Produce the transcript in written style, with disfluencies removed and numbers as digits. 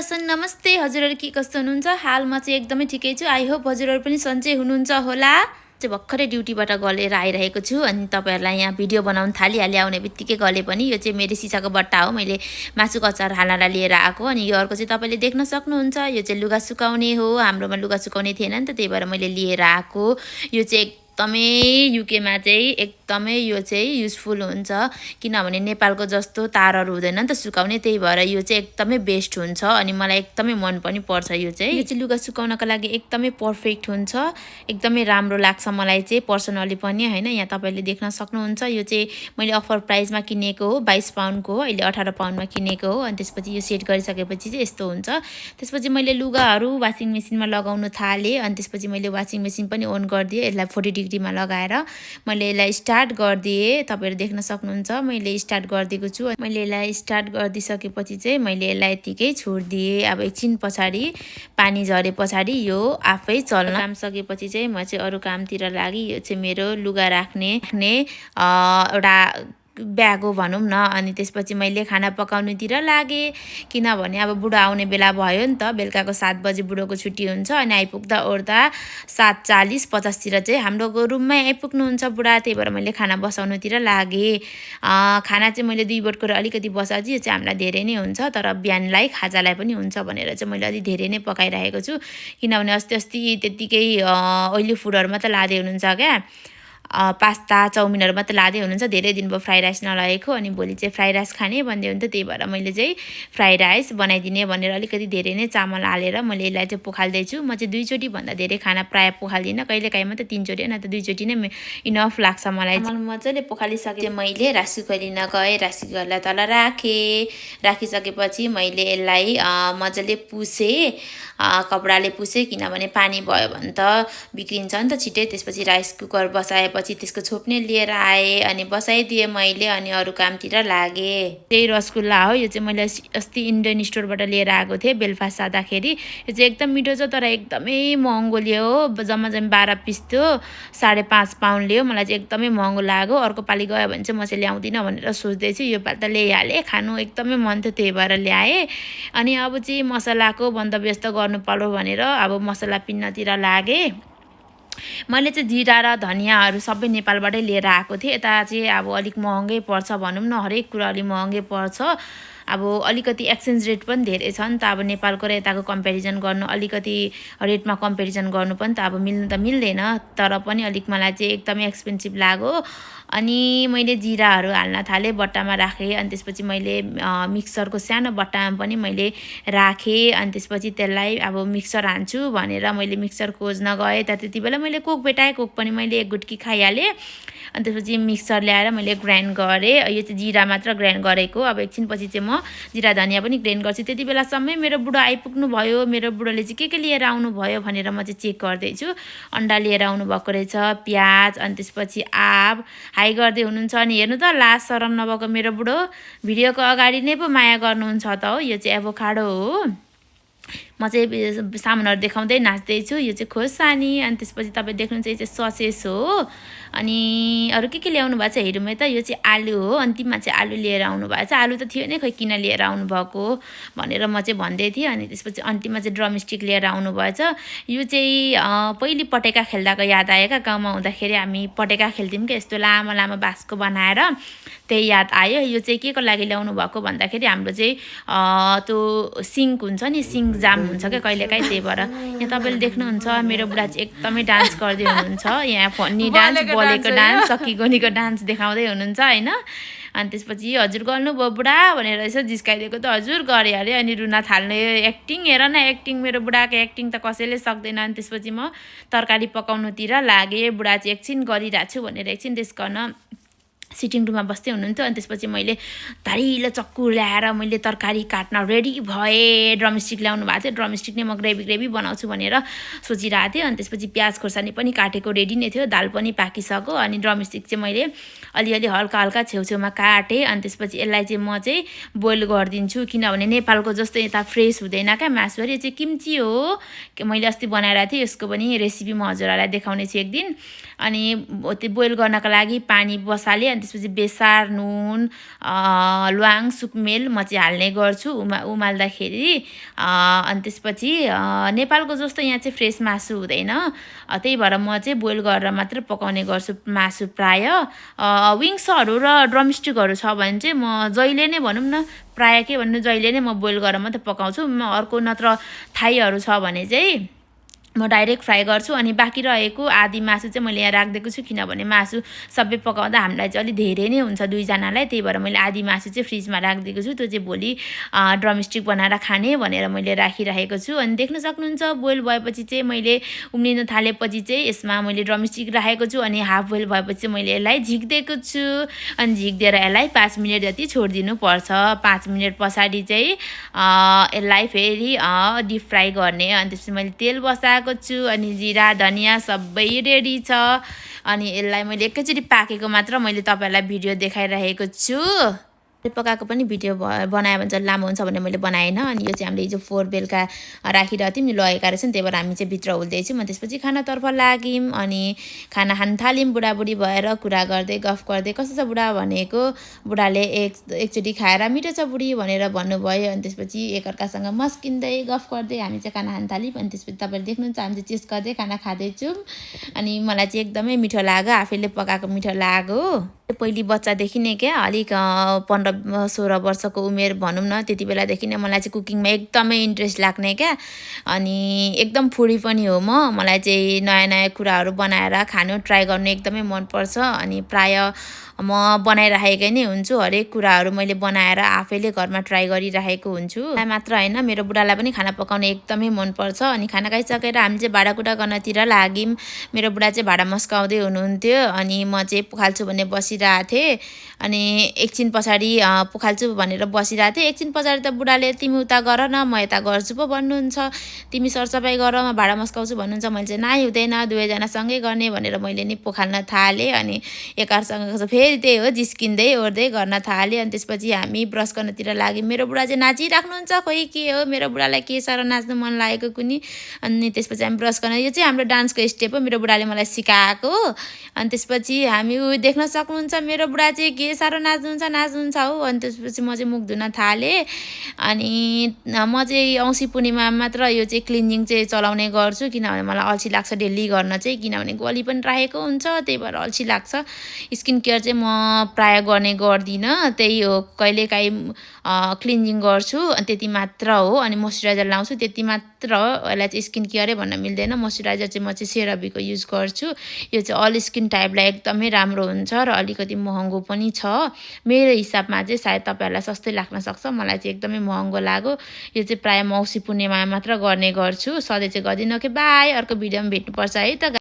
नमस्ते हजुरहरु के कस्तो हुनुहुन्छ हाल म चाहिँ एकदमै ठिकै छु आई होप हजुरहरु पनि सन्चै हुनुहुन्छ होला चाहिँ भर्खरै ड्युटीबाट गलेर आइरहेको छु अनि तपाईहरुलाई यहाँ भिडियो बनाउन थालिहाले आउने बित्तिकै गले पनि यो चाहिँ मेरो सिसाको बट्टा हो मैले मासुको अचार हाल्नलाई लिएर आएको अनि यो अर्को चाहिँ तपाईले देख्न सक्नुहुन्छ यो चाहिँ लुगा सुकाउने हो हाम्रोमा लुगा सुकाउने थिएन नि त त्यही भएर मैले लिएर आएको यो चाहिँ एकदमै युकेमा चाहिँ एकदमै यो चाहिँ युजफुल हुन्छ किनभने नेपालको जस्तो तारहरु हुँदैन नि त सुकाउने त्यही भएर यो चाहिँ एकदमै बेस्ट हुन्छ अनि मलाई एकदमै मन पनि पर्छ यो चाहिँ लुगा सुकाउनको लागि एकदमै पर्फेक्ट हुन्छ एकदमै राम्रो लाग्छ मलाई चाहिँ पर्सनली पनि हैन यहाँ तपाईले देख्न सक्नुहुन्छ यो चाहिँ मैले अफर प्राइसमा किनेको हो 22 पाउन्डको हो अहिले 18 पाउन्डमा किनेको हो अनि त्यसपछि यो सेट गरिसकेपछि चाहिँ यस्तो हुन्छ त्यसपछि मैले लुगाहरु वाशिङ मेसिनमा लगाउन थाले अनि त्यसपछि मैले वाशिङ मेसिन पनि अन गर्दिए यसलाई 40 डिग्रीमा लगाएर मैले यसलाई स्टार्ट गर्दिए तपाईहरु देख्न सक्नुहुन्छ मैले स्टार्ट गर्दिएको छु मैले यसलाई स्टार्ट गर्दिसकेपछि चाहिँ मैले यसलाई यतिकै छोड्दिए अब एकछिन पछाडी पानी झरे पछाडी यो आफै चल्न काम सकेपछि चाहिँ म चाहिँ अरु कामतिर लागि यो चाहिँ मेरो लुगा राख्ने एउटा ब्याग हो भनौं न अनि त्यसपछि मैले खाना पकाउनुतिर लागे किनभने अब बुढा आउने बेला भयो नि त बेलुकाको 7 बजे बुढोको छुट्टी हुन्छ अनि आइपुग्दा ओर्दा 7:40 50 तिर चाहिँ हाम्रो रुममै आइपुग्नुहुन्छ बुढा त्यही भएर मैले खाना बसाउनुतिर लागे खाना चाहिँ मैले 2 बोटको र अलिकति बसाल्छु यो चाहिँ हामीलाई धेरै नै हुन्छ तर बिहानलाई खाजालाई पनि हुन्छ भनेर चाहिँ मैले अलि धेरै नै पकाइरहेको छु किनभने अस्ति त्यतिकै ओइली फुडहरु मात्र लादै हुनुहुन्छ क्या पास्ता चाउमिनहरु मात्र लादै हुनुहुन्छ धेरै दिन भयो फ्राई राइस नलागेको अनि भोलि चाहिँ फ्राई राइस खाने भन्दै हुन्थ्यो त्यही भएर मैले चाहिँ फ्राई राइस बनाइदिने भनेर अलिकति धेरै नै चामल हालेर मैले यसलाई चाहिँ पोखाल्दै छु म चाहिँ 2 चोटी भन्दा धेरै खाना प्राय पोखाल्दिन कहिलेकाहीँ मात्र 3 चोटी न त 2 चोटी नै इनफ लाग्छ मलाई मजाले पोखालिसके मैले राइस कुकर लिन गए राइस कुकरलाई तल राखिसकेपछि मैले यसलाई मजाले पुसे कपडाले पुसे किनभने पानी भयो भने त बिग्रिन्छ नि त छिटै त्यसपछि राइस कुकर बसाएपछि त्यसको छोप्ने लिएर आए अनि बसाइदिए मैले अनि अरु कामतिर लागे त्यही रसगुल्ला हो यो चाहिँ मैले अस्ति इन्डियन स्टोरबाट लिएर आएको थिए बेलफास्ट जाँदाखेरि यो चाहिँ एकदम मिठो छ तर एकदमै महँगो लियो हो जम्मा 12 पिस थियो 5.5 पाउन्ड लियो मलाई चाहिँ एकदमै महँगो लाग्यो अर्को पाली गयो भने चाहिँ म चाहिँ ल्याउँदिन भनेर सोच्दै छु यो पाली त ल्याइहाले खानु एकदमै मन थियो त्यही भएर ल्याए अनि अब चाहिँ मसलाको बन्दोबस्त गर्नु पर्यो भनेर अब मसला पिन्नतिर लागे मैले चाहिँ जिरा र धनियाहरु सबै नेपालबाटै लिएर आएको थिए यता चाहिँ अब अलिक महँगै पर्छ भनौं न हरेक कुरा अलि महँगै पर्छ अब अलिकति एक्सचेन्ज रेट पनि धेरै छ नि त अब नेपालको र यताको कम्पेरिजन गर्नु अलिकति रेटमा कम्पेरिजन गर्नु पनि त अब मिल्नु त मिल्दैन तर पनि अलिक मलाई चाहिँ एकदमै एक्सपेन्सिभ लाग्यो अनि मैले जिराहरु हाल्न थाले बट्टामा राखे अनि त्यसपछि मैले मिक्सरको सानो बट्टामा पनि मैले राखे अनि त्यसपछि त्यसलाई अब मिक्सर हान्छु भनेर मैले मिक्सर खोज्न गए त्यतिबेला मैले कोक भेटाए कोक पनि मैले एक गुटकी खाइहाले अनि त्यसपछि मिक्सर ल्याएर मैले ग्राइन्ड गरे यो चाहिँ जिरा मात्र ग्राइन्ड गरेको अब एकछिन पछि चाहिँ म जिरा धनिया पनि ग्राइन्ड गर्छु त्यतिबेलासम्मै मेरो बुढा आइपुग्नु भयो मेरो बुढाले चाहिँ के लिएर आउनु भयो भनेर म चाहिँ चेक गर्दै छु अन्डा लिएर आउनु भएको रहेछ प्याज अनि त्यसपछि आँप हाई गर्दै हुनुहुन्छ अनि हेर्नु त लास्ट शरम नभएको मेरो बुढो भिडियोको अगाडि नै पो माया गर्नुहुन्छ त हो यो चाहिँ एभोकाडो हो म चाहिँ सामानहरु देखाउँदै नाच्दै छु यो चाहिँ खोर्सानी अनि त्यसपछि तपाई देख्नुहुन्छ यो चाहिँ ससेस हो अनि अरु के ल्याउनु भएको छ हेरौँ है त यो चाहिँ आलु हो अन्तिममा चाहिँ आलु लिएर आउनु भएको छ आलु त थियो नै खै किन लिएर आउनु भएको भनेर म चाहिँ भन्दै थिए अनि त्यसपछि अन्तिममा चाहिँ ड्रमस्टिक लिएर आउनु भएछ यो चाहिँ पहिली पटेका खेल्दाको याद आयो का गाउँमा हुँदाखेरि हामी पटेका खेल्थ्यौं के यस्तो लामो लामो बाँसको बनाएर त्यही याद आयो यो चाहिँ के को लागि ल्याउनु भएको भन्दाखेरि हाम्रो चाहिँ त्यो सिङ्क हुन्छ नि सिङ्क जाम हुन्छ के कहिलेकाहीँ त्यही भएर यहाँ तपाईले देख्नुहुन्छ मेरो बुढा चाहिँ एकदमै डान्स गर्दै हुनुहुन्छ यहाँ फन्नी डान्स बोलेको डान्स सकीगोनीको डान्स देखाउँदै हुनुहुन्छ हैन अनि त्यसपछि हजुर गर्नुभयो बुढा भनेर यसो जिस्काइदिएको त हजुर गरे अरे अनि रुना थाल्ने एक्टिङ हेर न एक्टिङ मेरो बुढाको एक्टिङ त कसैले सक्दैन अनि त्यसपछि म तरकारी पकाउनुतिर लागे बुढा चाहिँ एकछिन गरिराछु भनेर एकछिन रेस्ट गर्न सिटिङ रुममा बस्दै हुनुहुन्थ्यो अनि त्यसपछि मैले धारिलो चक्कु ल्याएर मैले तरकारी काट्न रेडी भए ड्रमस्टिक ल्याउनु भएको थियो ड्रमस्टिक नै म ग्रेभी बनाउँछु भनेर सोचिरहेको थिएँ अनि त्यसपछि प्याज खोर्सानी पनि काटेको रेडी नै थियो दाल पनि पाकिसक्यो अनि ड्रमस्टिक चाहिँ मैले अलिअलि हल्का हल्का छेउछेउमा काटे अनि त्यसपछि यसलाई चाहिँ म चाहिँ बोइल गरिदिन्छु किनभने नेपालको जस्तो यता फ्रेस हुँदैन क्या मासु यो चाहिँ किम्ची हो मैले अस्ति बनाइरहेको थिएँ यसको पनि रेसिपी म हजुरहरूलाई देखाउने छु एक दिन अनि त्यो बोइल गर्नको लागि पानी बसाले अनि अनि त्यसपछि बेसार नुन ल्वाङ सुकमेल म चाहिँ हाल्ने गर्छु उमाल्दाखेरि अनि त्यसपछि नेपालको जस्तो यहाँ चाहिँ फ्रेस मासु हुँदैन त्यही भएर म चाहिँ बोइल गरेर मात्र पकाउने गर्छु मासु प्राय विङ्सहरू र ड्रमस्टिकहरू छ भने चाहिँ म जहिले नै भनौँ न प्राय के भन्नु जहिले नै म बोइल गरेर मात्र पकाउँछु अर्को नत्र थाईहरू छ भने चाहिँ म डाइरेक्ट फ्राई गर्छु अनि बाँकी रहेको आधी मासु चाहिँ मैले यहाँ राखिदिएको छु किनभने मासु सबै पकाउँदा हामीलाई चाहिँ अलिक धेरै नै हुन्छ दुईजनालाई त्यही भएर मैले आधी मासु चाहिँ फ्रिजमा राखिदिएको छु त्यो चाहिँ भोलि ड्रमस्टिक बनाएर खाने भनेर मैले राखिराखेको छु अनि देख्न सक्नुहुन्छ बोइल भएपछि चाहिँ मैले उम्लिन थालेपछि चाहिँ यसमा मैले ड्रमस्टिक राखेको छु अनि हाफ बोइल भएपछि मैले यसलाई झिक्दिएको छु अनि झिक्दिएर यसलाई 5 मिनट जति छोडिदिनु पर्छ 5 मिनट पछाडि चाहिँ यसलाई फेरि डिप फ्राई गर्ने अनि त्यसपछि मैले तेल बसाएको छु अनि जिरा धनिया सबै रेडी छ अनि यसलाई मैले एकैचोटि पाकेको मात्र मैले तपाईहरुलाई भिडियो देखाइरहेको छु पकाएको पनि भिडियो बनायो भने चाहिँ लामो हुन्छ भनेर मैले बनाएन अनि यो चाहिँ हामीले हिजो 4 बेलुका राखिरहेको थियौँ नि लगेका रहेछन् त्यही भएर हामी चाहिँ भित्र हुल्दैछौँ अनि त्यसपछि खानातर्फ लाग्यौँ अनि खाना खान थाल्यौँ बुढाबुढी भएर कुरा गर्दै गफ गर्दै कस्तो छ बुढा भनेको बुढाले एकचोटि खाएर मिठो छ बुढी भनेर भन्नुभयो अनि त्यसपछि एकअर्कासँग मस्किँदै गफ गर्दै हामी चाहिँ खाना खान थाल्यौँ अनि त्यसपछि तपाईँले देख्नुहुन्छ हामी चाहिँ चिज गर्दै खाना खाँदैछौँ अनि मलाई चाहिँ एकदमै मिठो लाग्यो आफैले पकाएको मिठो लाग्यो पहिली बच्चादेखि नै क्या अलिक 15-16 वर्षको उमेर भनौँ न त्यति बेलादेखि नै मलाई चाहिँ कुकिङमा एकदमै इन्ट्रेस्ट लाग्ने क्या अनि एकदम फुडी पनि हो मलाई चाहिँ नयाँ नयाँ कुराहरू बनाएर खानु ट्राई गर्नु एकदमै मनपर्छ अनि प्राय म बनाइराखेकै नै हुन्छु हरेक कुराहरू मैले बनाएर आफैले घरमा ट्राई गरिराखेको हुन्छु मात्र हैन मेरो बुढालाई पनि खाना पकाउन एकदमै मनपर्छ अनि खाना खाइसकेर हामी चाहिँ भाँडाकुँडा गर्नतिर लाग्यौँ मेरो बुढा चाहिँ भाँडा मस्काउँदै हुनुहुन्थ्यो अनि म चाहिँ पुखाल्छु भन्ने बसिरहेको थिएँ अनि एकछिन पछाडि पुखाल्छु भनेर बसिरहेको थिएँ एकछिन पछाडि त बुढाले तिमी उता गर न म यता गर्छु पो भन्नुहुन्छ तिमी सरसफाइ गर म भाँडा मस्काउँछु भन्नुहुन्छ मैले चाहिँ नाइ हुँदैन दुवैजना सँगै गर्ने भनेर मैले नि पुखाल्न थालेँ अनि एकअर्कासँग फेरि त्यही हो जिस्किँदै ओर्दै गर्न थालेँ अनि त्यसपछि हामी ब्रस गर्नतिर लाग्यौँ मेरो बुढा चाहिँ नाचिराख्नुहुन्छ खोइ के हो मेरो बुढालाई के साह्रो नाच्नु मन लागेको कुनी अनि त्यसपछि हामी ब्रस गर्न यो चाहिँ हाम्रो डान्सको स्टेप हो मेरो बुढाले मलाई सिकाएको अनि त्यसपछि हामी देख्न सक्नुहुन्छ मेरो बुढा चाहिँ के साह्रो नाच्नुहुन्छ हो अनि त्यसपछि म चाहिँ मुख धुन थालेँ अनि म चाहिँ औँसी पूर्णिमा मात्र यो चाहिँ क्लिन्जिङ चाहिँ चलाउने गर्छु किनभने मलाई अल्छी लाग्छ डेली गर्न चाहिँ किनभने गली पनि राखेको हुन्छ त्यही भएर अल्छी लाग्छ स्किन केयर चाहिँ म प्राय गर्ने गर्दिनँ त्यही हो कहिलेकाहीँ क्लिन्जिङ गर्छु त्यति मात्र हो अनि मोइस्चराइजर लाउँछु त्यति मात्र हो यसलाई चाहिँ स्किन केयरै भन्न मिल्दैन मोइस्चराइजर चाहिँ म चाहिँ सेराभीको युज गर्छु यो चाहिँ अल स्किन टाइपलाई एकदमै राम्रो हुन्छ र अलिकति महँगो पनि छ मेरो हिसाबमा चाहिँ सायद तपाईहरुलाई सस्तै लाग्न सक्छ मलाई चाहिँ एकदमै महँगो लाग्यो यो चाहिँ प्राय औँसी पूर्णिमामा मात्र गर्ने गर्छु सधैँ चाहिँ गर्दिनँ ओके बाई अर्को भिडियोमा भेट्नुपर्छ है त